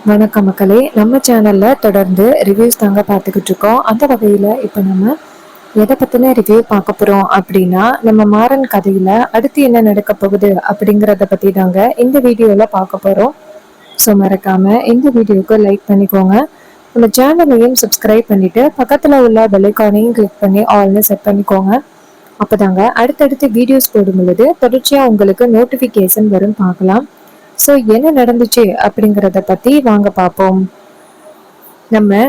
வணக்கம் மக்களே, நம்ம சேனல்ல தொடர்ந்து ரிவ்யூஸ் தாங்க பார்த்துக்கிட்டு இருக்கோம். அந்த வகையில் இப்போ நம்ம எதை பற்றின ரிவ்யூ பார்க்க போகிறோம் அப்படின்னா, நம்ம மாறன் கதையில் அடுத்து என்ன நடக்க போகுது அப்படிங்கிறத பற்றி தாங்க இந்த வீடியோவில் பார்க்க போகிறோம். ஸோ மறக்காமல் இந்த வீடியோவுக்கு லைக் பண்ணிக்கோங்க. நம்ம சேனலையும் சப்ஸ்கிரைப் பண்ணிவிட்டு பக்கத்தில் உள்ள பெல்லைக்கானையும் கிளிக் பண்ணி ஆல்னு செட் பண்ணிக்கோங்க. அப்போ தாங்க அடுத்தடுத்து வீடியோஸ் போடும் பொழுது தொடர்ச்சியாக உங்களுக்கு நோட்டிஃபிகேஷன் வரும் பார்க்கலாம். ஸோ என்ன நடந்துச்சு அப்படிங்கிறத பற்றி வாங்க பார்ப்போம். நம்ம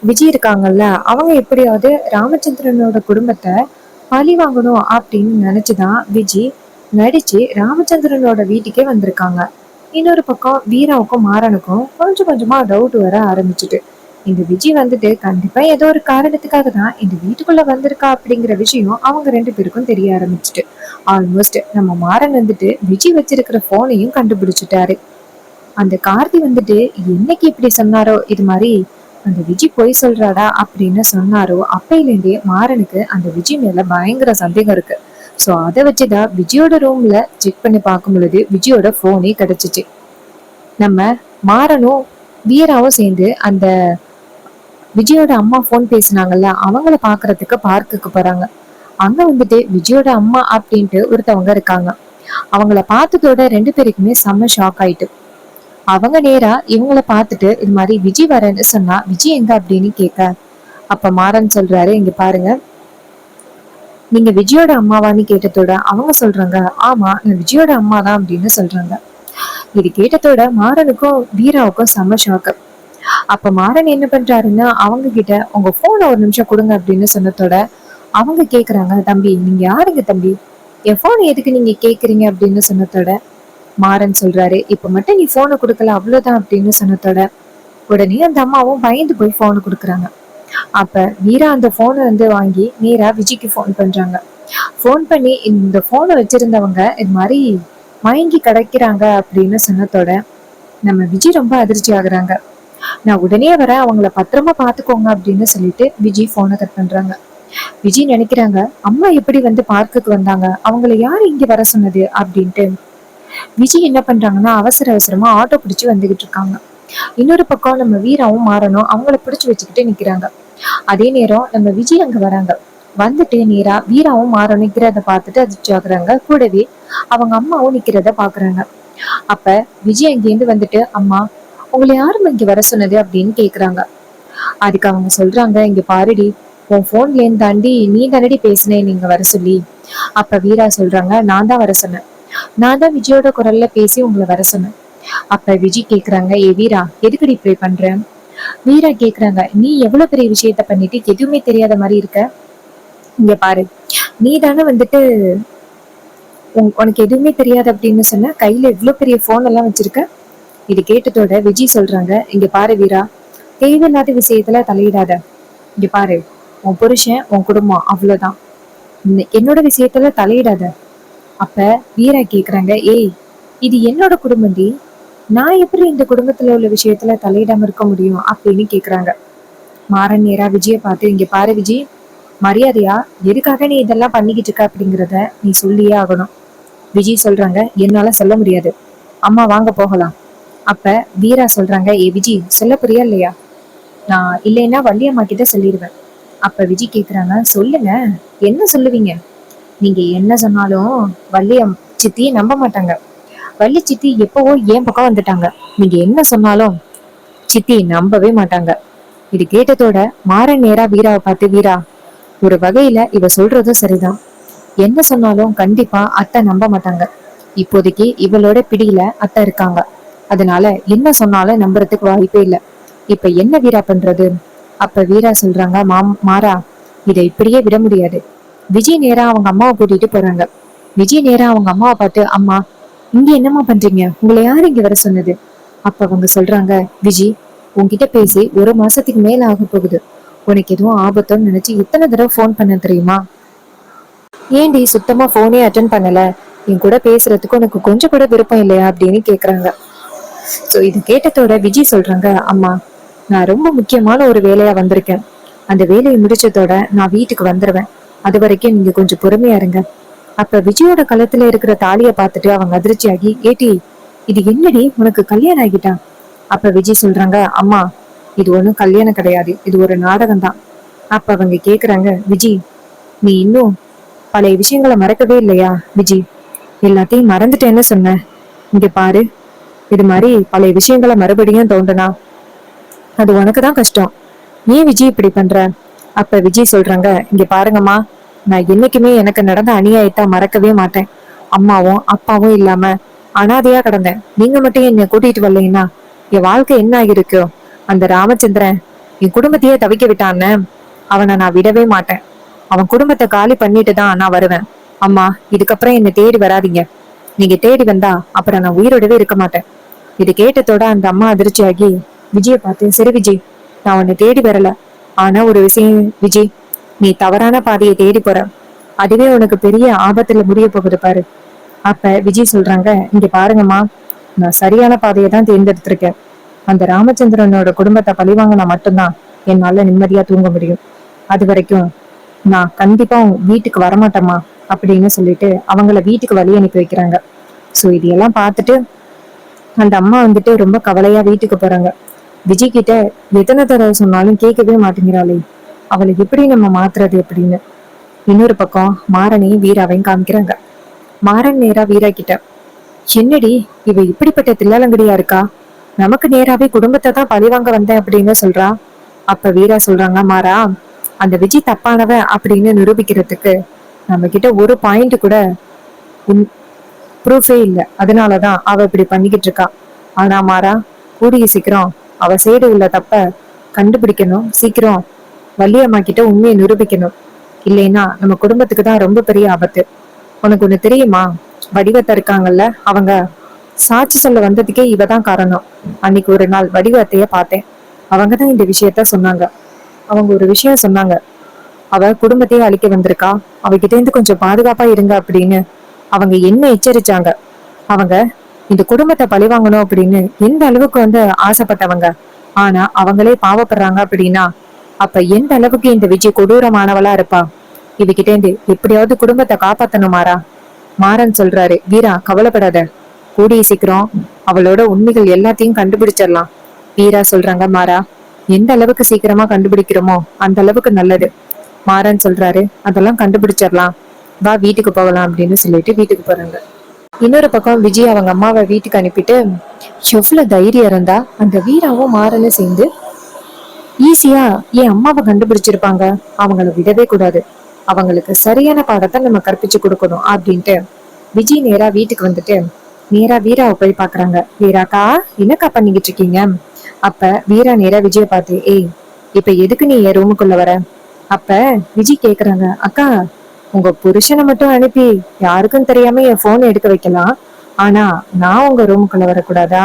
விஜய் இருக்காங்கல்ல, அவங்க எப்படியாவது ராமச்சந்திரனோட குடும்பத்தை பழி வாங்கணும் அப்படின்னு நினச்சிதான் விஜய் நடிச்சு ராமச்சந்திரனோட வீட்டுக்கே வந்திருக்காங்க. இன்னொரு பக்கம் வீராவுக்கும் மாறனுக்கும் கொஞ்சம் கொஞ்சமா டவுட் வர ஆரம்பிச்சுட்டு, இந்த விஜய் வந்துட்டு கண்டிப்பா ஏதோ ஒரு காரணத்துக்காக தான் இந்த வீட்டுக்குள்ள வந்திருக்கா அப்படிங்கிற விஷயம் அவங்க ரெண்டு பேருக்கும் தெரிய ஆரம்பிச்சுட்டு, ஆல்மோஸ்ட் நம்ம மாறன் வந்துட்டு விஜய் வச்சிருக்கிற போனையும் கண்டுபிடிச்சிட்டாரு. அந்த கார்த்தி வந்துட்டு என்னைக்கு இப்படி சொன்னாரோ, இது மாதிரி அந்த விஜய் பொய் சொல்றாடா அப்படின்னு சொன்னாரோ, அப்பையிலேருந்தே மாறனுக்கு அந்த விஜய் மேல பயங்கர சந்தேகம் இருக்கு. ஸோ அதை வச்சுதான் விஜயோட ரூம்ல செக் பண்ணி பார்க்கும் பொழுது விஜயோட போனே கிடைச்சிச்சு. நம்ம மாறனும் வீராவும் சேர்ந்து அந்த விஜயோட அம்மா போன் பேசினாங்கல்ல, அவங்கள பாக்குறதுக்கு பார்க்குக்கு போறாங்க. அங்க வந்துட்டு விஜயோட அம்மா அப்படின்ட்டு ஒருத்தவங்க இருக்காங்க. அவங்கள பார்த்ததோட ரெண்டு பேருக்குமே செம்ம ஷாக் ஆயிட்டு. அவங்க நேரா இவங்கள பார்த்துட்டு இது மாதிரி விஜய் வரேன்னு சொன்னா விஜய் எங்க அப்படின்னு கேட்க, அப்ப மாறன் சொல்றாரு, இங்க பாருங்க, நீங்க விஜயோட அம்மாவான்னு கேட்டதோட அவங்க சொல்றாங்க, ஆமா நான் விஜயோட அம்மா தான் அப்படின்னு சொல்றாங்க. இது கேட்டதோட மாறனுக்கும் வீராவுக்கும் செம்ம ஷாக்கு. அப்ப மாறன் என்ன பண்றாருன்னா, அவங்க கிட்ட உங்க போனை ஒரு நிமிஷம் கொடுங்க அப்படின்னு சொன்னதோட அவங்க கேக்குறாங்க, தம்பி நீங்க யாருங்க தம்பி, என் போனை எதுக்கு நீங்க கேக்குறீங்க அப்படின்னு சொன்னதோட மாறன் சொல்றாரு, இப்ப மட்டும் நீ போனை கொடுக்கல அவ்வளவுதான் அப்படின்னு சொன்னதோட உடனே அந்த அம்மாவும் பயந்து போய் போனை கொடுக்குறாங்க. அப்ப வீரா அந்த போனை வந்து வாங்கி நேரா விஜய்க்கு போன் பண்றாங்க. போன் பண்ணி இந்த போனை வச்சிருந்தவங்க இது மாதிரி மயங்கி கிடைக்கிறாங்க அப்படின்னு சொன்னதோட நம்ம விஜய் ரொம்ப அதிர்ச்சி ஆகுறாங்க. நான் உடனே வர அவங்கள பத்திரமா பாத்துக்கோங்க அப்படின்னு சொல்லிட்டு விஜய் போனை கட் பண்றாங்க. விஜய் நினைக்கிறாங்க, அம்மா எப்படி வந்து பார்க்குக்கு வந்தாங்க, அவங்கள யாரு இங்க வர சொன்னது அப்படின்ட்டு. விஜய் என்ன பண்றாங்கன்னா அவசர அவசரமா ஆட்டோ பிடிச்சு வந்துகிட்டு இருக்காங்க. இன்னொரு பக்கம் நம்ம வீராவும் மாறனும் அவங்கள பிடிச்சு வச்சுக்கிட்டு நிக்கிறாங்க. அதே நேரம் நம்ம விஜய் அங்க வராங்க. வந்துட்டு நேரா வீராவும் மாறனும் நிக்கிறத பார்த்துட்டு அதிர்ச்சி ஆகுறாங்க. கூடவே அவங்க அம்மாவும் நிக்கிறத பாக்குறாங்க. அப்ப விஜய் அங்கேருந்து வந்துட்டு, அம்மா உங்களை யாரும் இங்க வர சொன்னது அப்படின்னு கேக்குறாங்க. அதுக்கு அவங்க சொல்றாங்க, இங்க பாருடி, உன் போன்ல இருந்து தாண்டி நீ தானடி பேசினேன் நீங்க வர சொல்லி. அப்ப வீரா சொல்றாங்க, நான் தான் வர சொன்னேன், நான் தான் விஜயோட குரல்ல பேசி உங்களை வர சொன்னேன். அப்ப விஜய் கேக்குறாங்க, ஏ வீரா எதுக்கடி ப்ரே பண்ற? வீரா கேக்குறாங்க, நீ எவ்வளவு பெரிய விஷயத்த பண்ணிட்டு எதுவுமே தெரியாத மாதிரி இருக்க. இங்க பாரு, நீ தானே வந்துட்டு உனக்கு எதுவுமே தெரியாது அப்படின்னு சொன்ன, கையில எவ்வளவு பெரிய போன் எல்லாம் வச்சிருக்க. இது கேட்டதோட விஜய் சொல்றாங்க, இங்க பாரு வீரா, தேவையில்லாத விஷயத்துல தலையிடாத. இங்க பாரு, உன் புருஷன் உன் குடும்பம் அவ்வளவுதான், என்னோட விஷயத்துல தலையிடாத. அப்ப வீரா கேக்குறாங்க, ஏய் இது என்னோட குடும்பம்டி, நான் எப்படி இந்த குடும்பத்துல உள்ள விஷயத்துல தலையிடாம இருக்க முடியும் அப்படின்னு கேக்குறாங்க. மாறன் நேரா விஜய பார்த்து, இங்க பாரு விஜய், மரியாதையா எதுக்காக நீ இதெல்லாம் பண்ணிக்கிட்டு இருக்க அப்படிங்கிறத நீ சொல்லியே ஆகணும். விஜய் சொல்றாங்க, என்னால சொல்ல முடியாது, அம்மா வாங்க போகலாம். அப்ப வீரா சொல்றாங்க, ஏ விஜய் சொல்ல புரியா இல்லையா, நான் இல்லைன்னா வள்ளியம்மா கிட்ட சொல்லிடுவேன். அப்ப விஜய் கேக்குறாங்க, சொல்லுங்க என்ன சொல்லுவீங்க. நீங்க என்ன சொன்னாலும் வள்ளியம் சித்தி நம்ப மாட்டாங்க. வள்ளி சித்தி எப்பவோ என் பக்கம் வந்துட்டாங்க. நீங்க என்ன சொன்னாலும் சித்தி நம்பவே மாட்டாங்க. இது கேட்டதோட மாறன் நேரா வீராவை பார்த்து, வீரா ஒரு வகையில இவ சொல்றதும் சரிதான், என்ன சொன்னாலும் கண்டிப்பா அத்தை நம்ப மாட்டாங்க. இப்போதைக்கு இவளோட பிடியில அத்தை இருக்காங்க, அதனால என்ன சொன்னாலும் நம்புறதுக்கு வாய்ப்பே இல்லை. இப்ப என்ன வீரா பண்றது? அப்ப வீரா சொல்றாங்க, மாறா இதை இப்படியே விட முடியாது. விஜய் நேரா அவங்க அம்மாவை கூட்டிட்டு போறாங்க. விஜய் நேரா அவங்க அம்மாவை பார்த்து, அம்மா இங்க என்னம்மா பண்றீங்க, உங்களை யாரு இங்க வர சொன்னது? அப்ப அவங்க சொல்றாங்க, விஜய் உன்கிட்ட பேசி 1 மாசத்துக்கு மேல ஆக போகுது, உனக்கு எதுவும் ஆபத்தோன்னு நினைச்சு எத்தனை தடவை போன் பண்ண தெரியுமா? ஏன்டி சுத்தமா போனே அட்டன் பண்ணல, என் கூட பேசுறதுக்கு உனக்கு கொஞ்சம் கூட விருப்பம் இல்லையா அப்படின்னு கேக்குறாங்க. சோ இது கேட்டதோட விஜய் சொல்றாங்க, அம்மா நான் ரொம்ப முக்கியமான ஒரு வேலையா வந்திருக்கேன், அந்த வேலையை முடிச்சதோட நான் வீட்டுக்கு வந்துருவேன், அது வரைக்கும் நீங்க கொஞ்சம் பொறுமையா இருங்க. அப்ப விஜயோட கழுத்துல இருக்கிற தாலியை பார்த்துட்டு அவங்க அதிர்ச்சியாகி, ஏட்டி இது என்னடி உனக்கு கல்யாணம் ஆகிட்டான், அப்ப விஜய் சொல்றாங்க, அம்மா இது ஒண்ணும் கல்யாணம் கிடையாது, இது ஒரு நாடகம் தான். அப்ப அவங்க கேக்குறாங்க, விஜய் நீ இன்னும் பழைய விஷயங்களை மறக்கவே இல்லையா விஜய்? எல்லாத்தையும் மறந்துட்டேன்னு சொன்ன. இங்க பாரு, இது மாதிரி பழைய விஷயங்களை மறுபடியும் தோண்டனா அது உனக்குதான் கஷ்டம். ஏன் விஜய் இப்படி பண்ற? அப்ப விஜய் சொல்றாங்க, இங்க பாருங்கம்மா, நான் என்னைக்குமே எனக்கு நடந்த அநியாயத்தை மறக்கவே மாட்டேன். அம்மாவும் அப்பாவும் இல்லாம அனாதையா கிடந்தேன். நீங்க மட்டும் என்னை கூட்டிட்டு வரலைன்னா என் வாழ்க்கை என்ன ஆகிருக்கோ? அந்த ராமச்சந்திரன் என் குடும்பத்தையே தவிக்க விட்டான்னு அவனை நான் விடவே மாட்டேன். அவன் குடும்பத்தை காலி பண்ணிட்டு தான் நான் வருவேன். அம்மா, இதுக்கப்புறம் என்னை தேடி வராதீங்க. நீங்க தேடி வந்தா அப்புறம் நான் உயிரோடவே இருக்க மாட்டேன். இது கேட்டதோட அந்த அம்மா அதிர்ச்சியாகி விஜய பார்த்து, சரி விஜய், நான் உன்னை தேடி வரல. ஆனா ஒரு விஷயம் விஜய், நீ தவறான பாதையை தேடி போற. அதுவே உனக்கு பெரிய ஆபத்துல முடிய போகுது பாரு. அப்ப விஜய் சொல்றாங்க, இங்க பாருங்கம்மா, நான் சரியான பாதையை தான் தேர்ந்தெடுத்திருக்கேன். அந்த ராமச்சந்திரனோட குடும்பத்தை பழிவாங்கினா மட்டும்தான் என்னால நிம்மதியா தூங்க முடியும். அது வரைக்கும் நான் கண்டிப்பா வீட்டுக்கு வரமாட்டேம்மா அப்படின்னு சொல்லிட்டு அவங்கள வீட்டுக்கு வழி அனுப்பி வைக்கிறாங்க. சோ இதையெல்லாம் பார்த்துட்டு அந்த அம்மா வந்துட்டு ரொம்ப கவலையா வீட்டுக்கு போறாங்க. விஜய் கிட்ட எத்தனை தடவை சொன்னாலும் கேட்கவே மாட்டேங்கிறாளே, அவளை எப்படி நம்ம மாத்துறது அப்படின்னு. இன்னொரு பக்கம் மாறனையும் வீராவையும் காமிக்கிறாங்க. மாறன் நேரா வீரா கிட்ட, என்னடி இவ இப்படிப்பட்ட தில்லாலங்கடியா இருக்கா? நமக்கு நேராவே குடும்பத்தை தான் பழிவாங்க வந்தேன் அப்படின்னு சொல்றா. அப்ப வீரா சொல்றாங்க, மாறா, அந்த விஜய் தப்பானவ அப்படின்னு நிரூபிக்கிறதுக்கு நம்ம கிட்ட ஒரு பாயிண்ட் கூட ப்ரூஃபே இல்லை. அதனாலதான் அவ இப்படி பண்ணிக்கிட்டு இருக்கா. ஆனா மாறா, கூடிய சீக்கிரம் அவ சைடு உள்ள தப்ப கண்டுபிடிக்கணும். சீக்கிரம் வள்ளியம்மா கிட்ட உண்மையை நிரூபிக்கணும். இல்லைன்னா நம்ம குடும்பத்துக்கு தான் ரொம்ப பெரிய ஆபத்து. உனக்கு ஒண்ணு தெரியுமா? வடிவத்தை இருக்காங்கல்ல, அவங்க சாட்சி சொல்ல வந்ததுக்கே இவதான் காரணம். அன்னைக்கு ஒரு நாள் வடிவத்தைய பார்த்தேன். அவங்கதான் இந்த விஷயத்த சொன்னாங்க. அவங்க ஒரு விஷயம் சொன்னாங்க, அவ குடும்பத்தையே அழிக்க வந்திருக்கா, அவகிட்ட இருந்து கொஞ்சம் பாதுகாப்பா இருங்க அப்படின்னு அவங்க என்ன எச்சரிச்சாங்க. அவங்க இந்த குடும்பத்தை பழிவாங்கணும் அப்படின்னு எந்த அளவுக்கு ஆசைப்பட்டவங்க. ஆனா அவங்களே பாவப்படுறாங்க அப்படின்னா அப்ப எந்த அளவுக்கு இந்த விஜய் கொடூரமானவளா இருப்பா. இவகிட்ட இருந்து எப்படியாவது குடும்பத்தை காப்பாத்தணுமாரா. மாறன் சொல்றாரு, வீரா கவலைப்படாத, கூடிய சீக்கிரம் அவளோட உண்மைகள் எல்லாத்தையும் கண்டுபிடிச்சிடலாம். வீரா சொல்றாங்க, மாறா, எந்த அளவுக்கு சீக்கிரமா கண்டுபிடிக்கிறோமோ அந்த அளவுக்கு நல்லது. மாறன் சொல்றாரு, அதெல்லாம் கண்டுபிடிச்சிடலாம், வா வீட்டுக்கு போகலாம் அப்படின்னு சொல்லிட்டு வீட்டுக்கு போறாங்க. இன்னொரு பக்கம் விஜய் அவங்க அம்மாவை வீட்டுக்கு அனுப்பிட்டு, எவ்வளவு தைரியம் இருந்தா அந்த வீராவும் மாறனும் சேர்ந்து ஈஸியா என் அம்மாவை கண்டுபிடிச்சிருப்பாங்க. அவங்கள விடவே கூடாது, அவங்களுக்கு சரியான பாடத்தை நம்ம கற்பிச்சு கொடுக்கணும் அப்படின்ட்டு விஜய் நேரா வீட்டுக்கு வந்துட்டு நேரா வீராவை போய் பாக்குறாங்க. வீராக்கா, என்னக்கா பண்ணிக்கிட்டு இருக்கீங்க? அப்ப வீரா நேரா விஜய பார்த்து, ஏய், இப்ப எதுக்கு நீ என் ரூமுக்குள்ள வர? அப்ப விஜய் கேக்குறாங்க, அக்கா, உங்க புருஷனை மட்டும் அனுப்பி யாருக்கும் தெரியாம என் போன் எடுக்க வைக்கலாம், ஆனா நான் உங்க ரூமுக்குள்ள வரக்கூடாதா?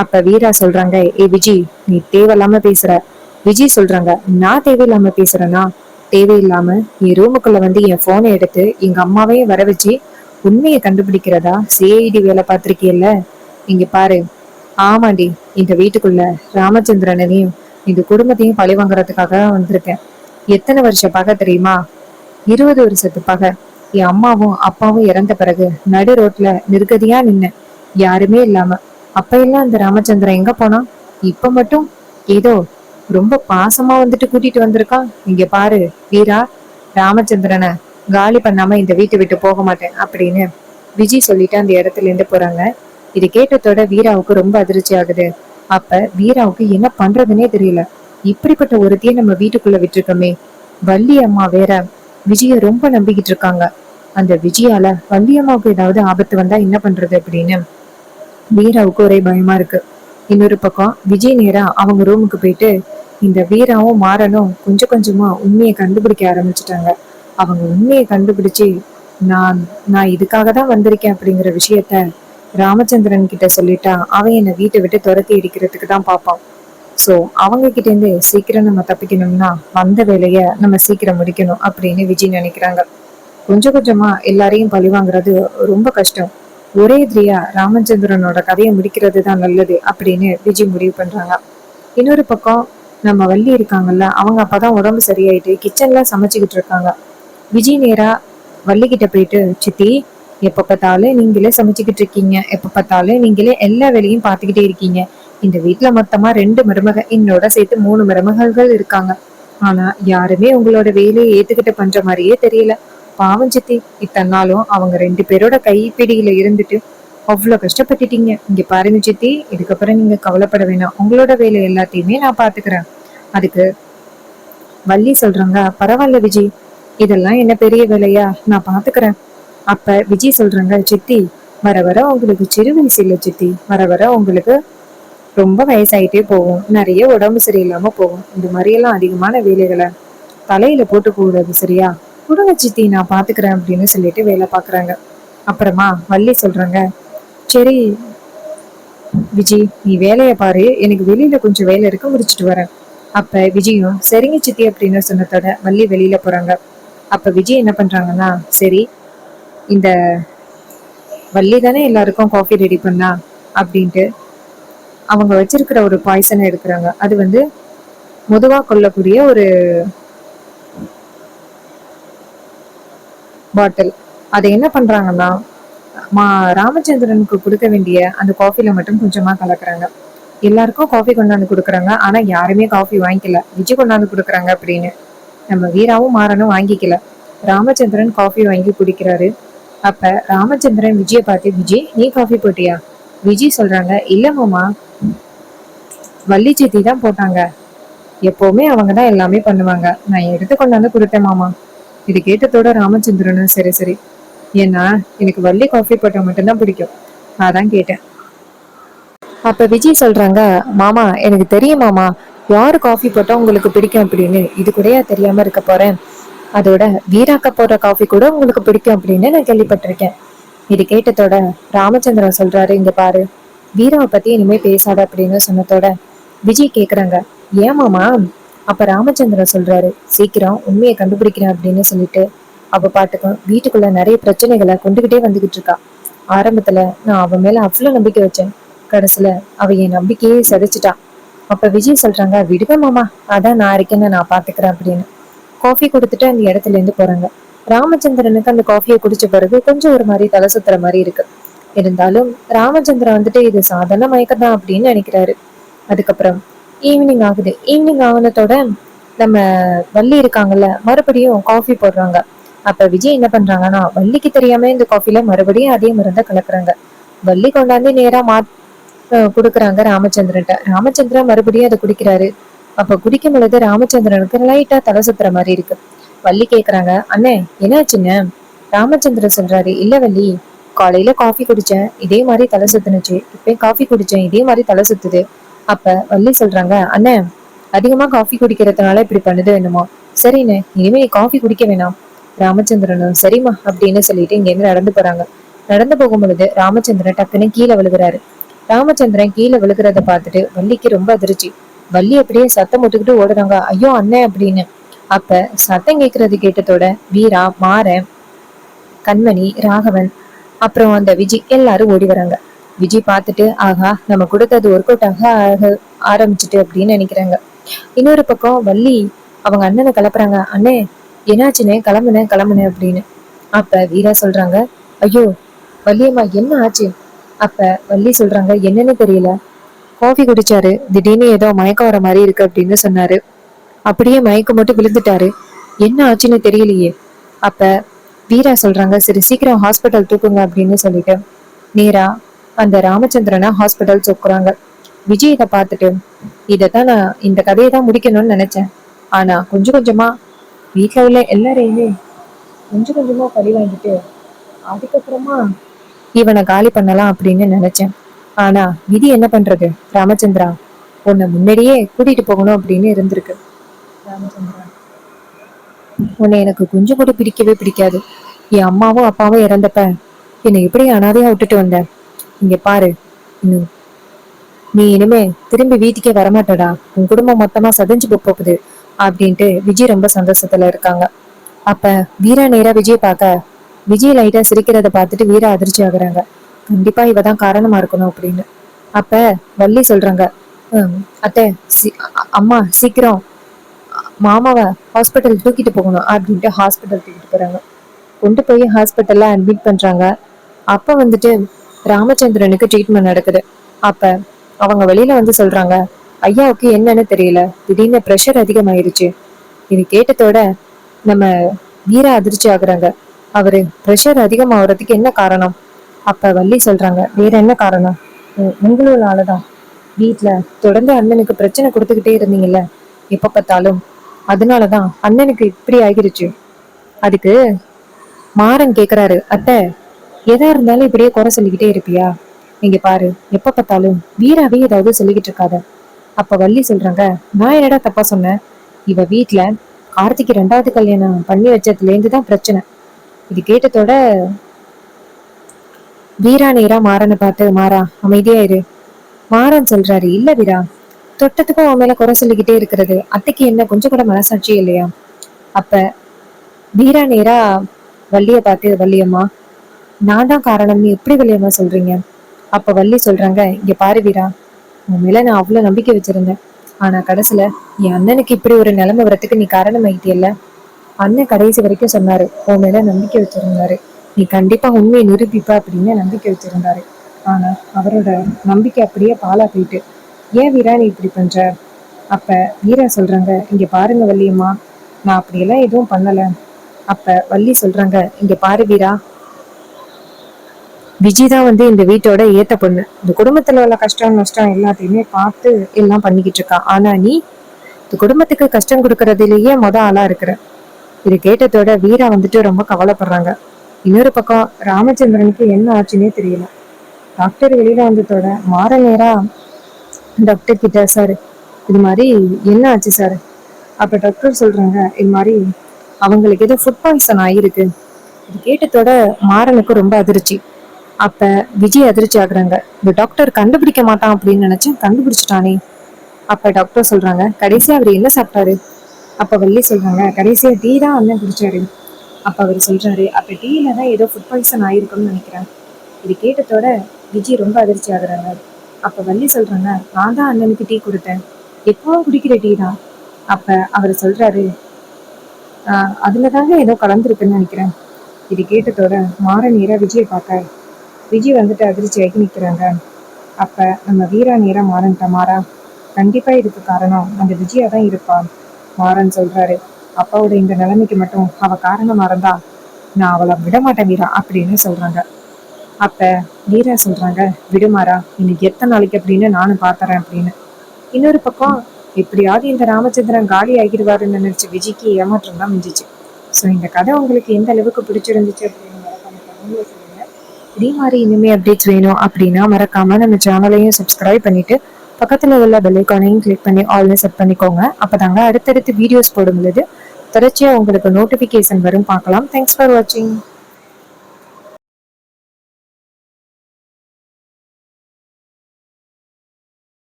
அப்ப வீரா சொல்றாங்க, ஏ விஜய், நீ தேவையில்லாம பேசுற. விஜய் சொல்றாங்க, நான் தேவையில்லாம பேசுறேன்னா? தேவையில்லாம என் ரூமுக்குள்ள என் போனை எடுத்து எங்க அம்மாவையும் வர வச்சு உண்மையை கண்டுபிடிக்கிறதா சிஐடி வேலை பார்த்திருக்கீல்ல? இங்க பாரு, ஆமாண்டி, இந்த வீட்டுக்குள்ள ராமச்சந்திரனையும் இந்த குடும்பத்தையும் பழி வாங்குறதுக்காக வந்திருக்கேன். எத்தனை வருஷ பகை தெரியுமா? 20 வருஷத்து பகை. என் அம்மாவும் அப்பாவும் இறந்த பிறகு நடு ரோட்ல நிர்கதியா நின்ன, யாருமே இல்லாம. அப்ப எல்லாம் அந்த ராமச்சந்திரன் எங்க போனா? இப்ப மட்டும் ஏதோ ரொம்ப பாசமா கூட்டிட்டு வந்திருக்கான். இங்க பாரு வீரா, ராமச்சந்திரனை காலி பண்ணாம இந்த வீட்டை விட்டு போக மாட்டேன் அப்படின்னு விஜய் சொல்லிட்டு அந்த இடத்துல இருந்து போறாங்க. இது கேட்டதோட வீராவுக்கு ரொம்ப அதிர்ச்சி ஆகுது. அப்ப வீராவுக்கு என்ன பண்றதுன்னே தெரியல. இப்படிப்பட்ட ஒருத்தையே நம்ம வீட்டுக்குள்ள விட்டுருக்கோமே. வள்ளி அம்மா வேற விஜய ரொம்ப நம்பிக்கிட்டு இருக்காங்க. அந்த விஜயால வள்ளி அம்மாவுக்கு ஏதாவது ஆபத்து வந்தா என்ன பண்றது அப்படின்னு வீராவுக்கு ஒரே பயமா இருக்கு. இன்னொரு பக்கம் விஜய் நேரா அவங்க ரூமுக்கு போயிட்டு இந்த வீராவும் மாறனும் கொஞ்சம் கொஞ்சமா உண்மையை கண்டுபிடிக்க ஆரம்பிச்சுட்டாங்க. அவங்க உண்மையை கண்டுபிடிச்சு நான் நான் இதுக்காக தான் வந்திருக்கேன் அப்படிங்கிற விஷயத்த ராமச்சந்திரன் கிட்ட சொல்லிட்டா அவன் என்னை வீட்டை விட்டு துரத்தி அடிக்கிறதுக்கு தான் பார்ப்பான். சோ அவங்க கிட்ட இருந்து சீக்கிரம் நம்ம தப்பிக்கணும்னா வந்த வேலைய நம்ம சீக்கிரம் முடிக்கணும் அப்படின்னு விஜய் நினைக்கிறாங்க. கொஞ்சம் கொஞ்சமா எல்லாரையும் பழி வாங்குறது ரொம்ப கஷ்டம். ஒரே எதிரியா ராமச்சந்திரனோட கதையை முடிக்கிறது தான் நல்லது அப்படின்னு விஜய் முடிவு பண்றாங்க. இன்னொரு பக்கம் நம்ம வள்ளி இருக்காங்கல்ல, அவங்க அப்பதான் உடம்பு சரியாயிட்டு கிச்சன்ல சமைச்சுக்கிட்டு இருக்காங்க. விஜய் நேரா வள்ளி கிட்ட போயிட்டு, சித்தி, எப்ப பார்த்தாலும் நீங்களே சமைச்சுக்கிட்டு இருக்கீங்க, எப்ப பார்த்தாலும் நீங்களே எல்லா வேலையும் பார்த்துக்கிட்டே இருக்கீங்க, இந்த வீட்டுல மொத்தமா 2 மருமக, என்னோட சேர்த்து 3 மருமகள்கள் இருக்காங்க. ஆனா யாருமே உங்களோட வேலையை ஏத்துக்கிட்டு பண்ற மாதிரியே தெரியல. பாவம் சித்தி, இத்தனை நாளும் அவங்க 2 பேரோட கைப்பிடியில இருந்துட்டு அவ்வளவு கஷ்டப்பட்டுட்டீங்க. இங்க பாருங்க சித்தி, இதுக்கப்புறம் நீங்க கவலைப்பட வேணாம். உங்களோட வேலை எல்லாத்தையுமே நான் பாத்துக்கிறேன். அதுக்கு வள்ளி சொல்றாங்க, பரவாயில்ல விஜய், இதெல்லாம் என்ன பெரிய வேலையா, நான் பாத்துக்கிறேன். அப்ப விஜய் சொல்றாங்க, சித்தி, வர வர உங்களுக்கு சிறு வயசு இல்ல சித்தி, வர வர உங்களுக்கு ரொம்ப வயசாயிட்டே போகும், நிறைய உடம்பு சரியில்லாம போகும். இந்த மாதிரி எல்லாம் அதிகமான வேலைகளை தலையில போட்டு கூடாது, சரியா? குடுங்க சித்தி, நான் பாத்துக்கிறேன் அப்படின்னு சொல்லிட்டு வேலை பாக்குறாங்க. அப்புறமா வள்ளி சொல்றாங்க, சரி விஜய், நீ வேலையை பாரு, எனக்கு வெளியில கொஞ்சம் வேலை இருக்கு, முடிச்சிட்டு வரேன். அப்ப விஜயும் சரிங்க சித்தி அப்படின்னு சொன்னதோட வள்ளி வெளியில போறாங்க. அப்ப விஜய் என்ன பண்றாங்கன்னா, சரி, இந்த வள்ளி தானே எல்லாருக்கும் காஃபி ரெடி பண்ணா அப்படின்ட்டு அவங்க வச்சிருக்கிற ஒரு பாய்சனை எடுக்கிறாங்க. அது வந்து பொதுவா கொள்ளக்கூடிய ஒரு பாட்டில். அதை என்ன பண்றாங்கன்னா, ராமச்சந்திரனுக்கு கொடுக்க வேண்டிய அந்த காஃபில மட்டும் கொஞ்சமா கலக்குறாங்க. எல்லாருக்கும் காஃபி கொண்டாந்து கொடுக்குறாங்க. ஆனா யாருமே காஃபி வாங்கிக்கல, விஜய் கொண்டாந்து கொடுக்குறாங்க அப்படின்னு. நம்ம வீராவும் மாறனும் வாங்கிக்கல. ராமச்சந்திரன் காஃபி வாங்கி குடிக்கிறாரு. அப்ப ராமச்சந்திரன் விஜய பார்த்து, விஜய், நீ காஃபி போட்டியா? விஜய் சொல்றாங்க, இல்ல மாமா, வள்ளி சித்தி தான் போட்டாங்க. எப்பவுமே அவங்கதான் எல்லாமே பண்ணுவாங்க, நான் எடுத்து கொண்டாந்து கொடுத்தேன் மாமா. இது கேட்டதோட ராமச்சந்திரனும், சரி சரி, ஏன்னா எனக்கு வள்ளி காஃபி போட்டா மட்டும்தான் பிடிக்கும், அதான் கேட்டேன். அப்ப விஜய் சொல்றாங்க, மாமா, எனக்கு தெரியும் மாமா, யாரு காஃபி போட்டா உங்களுக்கு பிடிக்கும் அப்படின்னு. இது கூடயா தெரியாம இருக்க போறேன்? அதோட வீராக்க போடுற காஃபி கூட உங்களுக்கு பிடிக்கும் அப்படின்னு நான் கேள்விப்பட்டிருக்கேன். இது கேட்டதோட ராமச்சந்திரன் சொல்றாரு, இங்க பாரு, வீராவை பத்தி இனிமே பேசாத அப்படின்னு சொன்னதோட விஜய் கேக்குறாங்க, ஏன் மாமா? அப்ப ராமச்சந்திரன் சொல்றாரு, சீக்கிரம் உண்மையை கண்டுபிடிக்கிறேன் அப்படின்னு சொல்லிட்டு அவ பாட்டுக்கும் வீட்டுக்குள்ள நிறைய பிரச்சனைகளை கொண்டுகிட்டே வந்துகிட்டு இருக்கா. ஆரம்பத்துல நான் அவன் மேல அவ்வளவு நம்பிக்கை வச்சேன், கடைசியில அவ என் நம்பிக்கையே சதைச்சிட்டா. அப்ப விஜய் சொல்றாங்க, விடுங்க மாமா, அதான் நான் இருக்கேன்னு, நான் பாத்துக்கிறேன் அப்படின்னு காஃபி கொடுத்துட்டு அந்த இடத்துல இருந்து போறாங்க. ராமச்சந்திரனுக்கு அந்த காஃபியை குடிச்ச பிறகு கொஞ்சம் ஒரு மாதிரி தலை சுத்துற மாதிரி இருக்கு. இருந்தாலும் ராமச்சந்திரன் வந்துட்டு இது சாதாரண மயக்கம் தான் அப்படின்னு நினைக்கிறாரு. அதுக்கப்புறம் ஈவினிங் ஆகுது. ஈவினிங் ஆகுனதோட நம்ம வள்ளி இருக்காங்கல்ல, மறுபடியும் காஃபி போடுறாங்க. அப்ப விஜய் என்ன பண்றாங்கன்னா, வள்ளிக்கு தெரியாம இந்த காஃபில மறுபடியும் அதே மருந்த கலக்குறாங்க. வள்ளி கொண்டாந்து நேரா குடுக்குறாங்க ராமச்சந்திரன்ட்ட. ராமச்சந்திரன் மறுபடியும் அதை குடிக்கிறாரு. அப்ப குடிக்கும் பொழுது ராமச்சந்திரனுக்கு லைட்டா தலை சுத்துற மாதிரி இருக்கு. வள்ளி கேக்குறாங்க, அண்ணே என்னாச்சுன்னு? ராமச்சந்திரன் சொல்றாரு, இல்ல வள்ளி, காலையில காஃபி குடிச்சேன், இதே மாதிரி தலை சுத்துனுச்சு, இப்ப காஃபி குடிச்சேன், இதே மாதிரி தலை சுத்துது. அப்ப வள்ளி சொல்றாங்க, அண்ணே, அதிகமா காஃபி குடிக்கிறதுனால இப்படி பண்ணுது என்னமோ. சரிண்ணே, இனிமே காஃபி குடிக்க வேணாம். ராமச்சந்திரனும் சரிம்மா அப்படின்னு சொல்லிட்டு இங்க இருந்து நடந்து போறாங்க. நடந்து போகும் பொழுது ராமச்சந்திரன் டக்குன்னு கீழே விழுகிறாரு. ராமச்சந்திரன் கீழே விழுகிறத பார்த்துட்டு வள்ளிக்கு ரொம்ப அதிர்ச்சி. வள்ளி அப்படியே சத்தம் போட்டுக்கிட்டு ஓடுறாங்க, ஐயோ அண்ணன் அப்படின்னு. அப்ப சத்தம் கேட்கறது கேட்டதோட வீரா, மாறன், கண்மணி, ராகவன், அப்புறம் அந்த விஜய் எல்லாரும் ஓடி வராங்க. விஜய் பார்த்துட்டு, ஆகா, நம்ம கொடுத்தது ஒர்க் அவுட் ஆக ஆரம்பிச்சுட்டு அப்படின்னு நினைக்கிறாங்க. இன்னொரு பக்கம் வள்ளி அவங்க அண்ணனை கிளப்புறாங்க, அண்ணே என்னாச்சுன்னு, கிளம்புனேன் அப்படின்னு. அப்ப வீரா சொல்றாங்க, ஐயோ வள்ளியம்மா, என்ன ஆச்சு? அப்ப வள்ளி சொல்றாங்க, என்னன்னு தெரியல, காஃபி குடிச்சாரு, திடீர்னு ஏதோ மயக்கம் வர மாதிரி இருக்கு அப்படின்னு சொன்னாரு. அப்படியே மயக்கம் மட்டும் விழுந்துட்டாரு, என்ன ஆச்சுன்னு தெரியலையே. அப்ப வீரா சொல்றாங்க, சரி சீக்கிரம் ஹாஸ்பிட்டல் தூக்குங்க அப்படின்னு சொல்லிட்டு நேரா அந்த ராமச்சந்திரனை ஹாஸ்பிட்டல் தூக்குறாங்க. விஜய் இதை பார்த்துட்டு, இதைத்தான் நான் இந்த கதையை தான் முடிக்கணும்னு நினைச்சேன், ஆனா கொஞ்சம் கொஞ்சமா வீட்டுல உள்ள எல்லாரையுமே கொஞ்சம் கொஞ்சமா பழி வாங்கிட்டு அதுக்கப்புறமா இவனை காலி பண்ணலாம் அப்படின்னு நினைச்சேன். ஆனா விதி என்ன பண்றது ராமச்சந்திரா, உன்னை முன்னாடியே கூட்டிட்டு போகணும் அப்படின்னு இருந்திருக்கு. ராமச்சந்திரா, உன்னை எனக்கு கொஞ்சம் கூட பிடிக்கவே பிடிக்காது. என் அம்மாவும் அப்பாவும் இறந்தப்ப என்னை எப்படி அனாதையா விட்டுட்டு வந்த. இங்க பாரு, இன்னும் நீ இனிமே திரும்பி வீட்டுக்கே வரமாட்டடா, உன் குடும்பம் மொத்தமா சதைஞ்சு போகுது அப்படின்ட்டு விஜய் ரொம்ப சந்தோஷத்துல இருக்காங்க. அப்ப வீரா நேரா விஜய் பார்க்க, விஜய் லைட்டா சிரிக்கிறத பார்த்துட்டு வீரா அதிர்ச்சி ஆகுறாங்க. கண்டிப்பா இவதான் காரணமா இருக்கணும் அப்படின்னு. அப்ப வள்ளி சொல்றாங்க, அத்தை, அம்மா சீக்கிரம் மாமாவை ஹாஸ்பிட்டல் தூக்கிட்டு போகணும் அப்படின்ட்டு ஹாஸ்பிட்டல் தூக்கிட்டு போறாங்க. கொண்டு போய் ஹாஸ்பிட்டல்ல அட்மிட் பண்றாங்க. அப்ப வந்துட்டு ராமச்சந்திரனுக்கு ட்ரீட்மெண்ட் நடக்குது. அப்ப அவங்க வெளியில வந்து சொல்றாங்க, ஐயாவுக்கு என்னன்னு தெரியல, திடீர்னு ப்ரெஷர் அதிகமாயிருச்சு. இது கேட்டதோட நம்ம வீரா அதிர்ச்சி ஆகுறாங்க. அவரு ப்ரெஷர் அதிகமாகறதுக்கு என்ன காரணம்? அப்ப வள்ளி சொல்றாங்க, வேற என்ன காரணம், உங்களாலதான். வீட்டுல தொடர்ந்து அண்ணனுக்கு பிரச்சனை கொடுத்துக்கிட்டே இருந்தீங்கல்ல எப்ப பார்த்தாலும், அதனாலதான் அண்ணனுக்கு இப்படி ஆகிருச்சு. அதுக்கு மாறன் கேக்குறாரு, அத்தை, எதா இருந்தாலும் இப்படியே குறை சொல்லிக்கிட்டே இருப்பியா? நீங்க பாரு, எப்ப பார்த்தாலும் வீராவே ஏதாவது சொல்லிக்கிட்டு இருக்காத. அப்ப வள்ளி சொல்றாங்க, நான் என்னடா தப்பா சொன்னேன்? இவ வீட்டுல கார்த்திக்கு 2வது கல்யாணம் பண்ணி வச்சதுல இருந்துதான் பிரச்சனை. இது கேட்டதோட வீரா நேரா மாறனை பார்த்து, மாறா அமைதியா இரு. மாறன் சொல்றாரு, இல்ல வீரா, தொட்டத்துக்கும் அவன் மேல குறை சொல்லிக்கிட்டே இருக்கிறது அத்தைக்கு என்ன கொஞ்சம் கூட மனசாட்சி இல்லையா? அப்ப வீரா நேரா வள்ளிய பார்த்து, வள்ளியம்மா, நான் தான் காரணம்னு எப்படி வள்ளியம்மா சொல்றீங்க? அப்ப வள்ளி சொல்றாங்க, இங்க பாரு வீரா, உன் மேல நான் அவ்வளவு நம்பிக்கை வச்சிருந்தேன். ஆனா கடைசியில என் அண்ணனுக்கு இப்படி ஒரு நிலைமை வரத்துக்கு நீ காரணம் ஆயிட்டியல்ல. அண்ணன் கடைசி வரைக்கும் சொன்னாரு, உன் மேல நம்பிக்கை வச்சிருந்தாரு, நீ கண்டிப்பா உண்மையை நிரூபிப்ப அப்படின்னு நம்பிக்கை வச்சிருந்தாரு. ஆனா அவரோட நம்பிக்கை அப்படியே பாலா போயிட்டு. ஏன் வீரா நீ இப்படி பண்ற? அப்ப வீரா சொல்றாங்க, இங்க பாருங்க வள்ளியம்மா, நான் அப்படியெல்லாம் எதுவும் பண்ணல. அப்ப வள்ளி சொல்றாங்க, இங்க பாரு வீரா, விஜி தான் வந்து இந்த வீட்டோட ஏத்த பொண்ணு. இந்த குடும்பத்துல உள்ள கஷ்டம் நஷ்டம் எல்லாத்தையுமே பார்த்து எல்லாம் பண்ணிக்கிட்டு இருக்கா. ஆனா நீ இந்த குடும்பத்துக்கு கஷ்டம் கொடுக்கறதுலயே ஆளா இருக்கிற. இது கேட்டதோட வீரா வந்துட்டு ரொம்ப கவலைப்படுறாங்க. இன்னொரு பக்கம் ராமச்சந்திரனுக்கு என்ன ஆச்சுன்னே தெரியல. டாக்டர் வெளியில வந்ததோட மாற நேரா டாக்டர் கிட்ட, சார் இது மாதிரி என்ன ஆச்சு சார்? அப்ப டாக்டர் சொல்றாங்க, இது மாதிரி அவங்களுக்கு ஏதோ ஃபுட் பாய்சன் ஆயிருக்கு. இது கேட்டதோட மாறனுக்கு ரொம்ப அதிர்ச்சி. அப்ப விஜய் அதிர்ச்சி ஆகுறாங்க, இந்த டாக்டர் கண்டுபிடிக்க மாட்டான் அப்படின்னு நினைச்சேன், கண்டுபிடிச்சிட்டானே. அப்ப டாக்டர் சொல்றாங்க, கடைசியா அவர் என்ன சாப்பிட்டாரு? அப்ப வள்ளி சொல்றாங்க, கடைசியா டீ தான் அண்ணன் குடிச்சாரு. அப்ப அவர் சொல்றாரு, அப்ப டீல தான் ஏதோ ஃபுட் பாய்சன் ஆயிருக்கும்னு நினைக்கிறேன். இது கேட்டதோட விஜய் ரொம்ப அதிர்ச்சி ஆகுறாங்க. அப்ப வள்ளி சொல்றாங்க, நான் தான் அண்ணனுக்கு டீ கொடுத்தேன், எப்பவும் குடிக்கிற டீ தான். அப்ப அவர் சொல்றாரு, அதுலதாங்க ஏதோ கலந்துருக்குன்னு நினைக்கிறேன். இது கேட்டதோட மாற நேரா விஜயை பார்க்க, விஜய் வந்துட்டு அதிர்ச்சியாகி நிக்கிறாங்க. அப்ப நம்ம வீரா நேரா மாறன்ட்ட, மாறா, கண்டிப்பா இதுக்கு காரணம் அந்த விஜயா தான் இருப்பா. மாறன் சொல்றாரு, அப்பாவோட இந்த நிலைமைக்கு மட்டும் அவ காரணமா இருந்தா நான் அவளை விட மாட்டேன் வீரா அப்படின்னு சொல்றாங்க. அப்ப வீரா சொல்றாங்க, விடுமாறா, இன்னைக்கு எத்தனை நாளைக்கு அப்படின்னு நானும் பாத்துறேன் அப்படின்னு. இன்னொரு பக்கம் எப்படியாவது இந்த ராமச்சந்திரன் காலி ஆகிடுவாருன்னு நினைச்ச விஜய்க்கு ஏமாற்றம் தான் மிஞ்சிச்சு. ஸோ இந்த கதை உங்களுக்கு எந்த அளவுக்கு பிடிச்சிருந்துச்சு அப்படின்னு மறக்காம சொல்லுங்க. இதே மாதிரி இனிமே அப்டேட்ஸ் வேணும் அப்படின்னா மறக்காம நம்ம சேனலையும் சப்ஸ்கிரைப் பண்ணிட்டு பக்கத்துல உள்ள பெல் ஐகானையும் கிளிக் பண்ணி ஆல்னு செட் பண்ணிக்கோங்க. அப்பதாங்க அடுத்தடுத்து வீடியோஸ் போடும் பொழுது தொடர்ச்சியா உங்களுக்கு நோட்டிபிகேஷன் வரும், பார்க்கலாம். தேங்க்ஸ் ஃபார் வாட்சிங்.